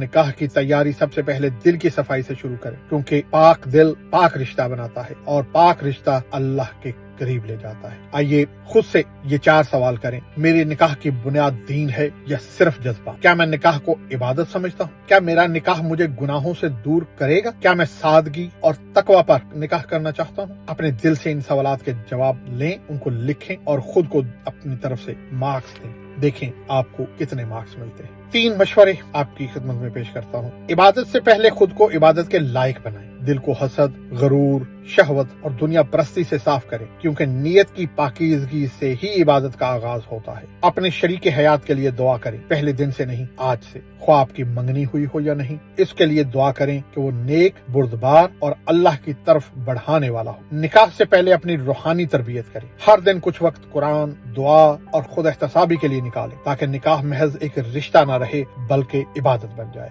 نکاح کی تیاری سب سے پہلے دل کی صفائی سے شروع کریں، کیونکہ پاک دل پاک رشتہ بناتا ہے اور پاک رشتہ اللہ کے قریب لے جاتا ہے۔ آئیے خود سے یہ 4 سوال کریں۔ میرے نکاح کی بنیاد دین ہے یا صرف جذبہ؟ کیا میں نکاح کو عبادت سمجھتا ہوں؟ کیا میرا نکاح مجھے گناہوں سے دور کرے گا؟ کیا میں سادگی اور تقوی پر نکاح کرنا چاہتا ہوں؟ اپنے دل سے ان سوالات کے جواب لیں، ان کو لکھیں اور خود کو اپنی طرف سے مارکس دیں۔ دیکھیں آپ کو کتنے مارکس ملتے ہیں۔ 3 مشورے آپ کی خدمت میں پیش کرتا ہوں۔ عبادت سے پہلے خود کو عبادت کے لائق بنائیں۔ دل کو حسد، غرور، شہوت اور دنیا پرستی سے صاف کریں، کیونکہ نیت کی پاکیزگی سے ہی عبادت کا آغاز ہوتا ہے۔ اپنے شریک حیات کے لیے دعا کریں، پہلے دن سے نہیں، آج سے۔ خواہ آپ کی منگنی ہوئی ہو یا نہیں، اس کے لیے دعا کریں کہ وہ نیک، بردبار اور اللہ کی طرف بڑھانے والا ہو۔ نکاح سے پہلے اپنی روحانی تربیت کریں۔ ہر دن کچھ وقت قرآن، دعا اور خود احتسابی کے لیے نکالیں، تاکہ نکاح محض ایک رشتہ نہ رہے بلکہ عبادت بن جائے۔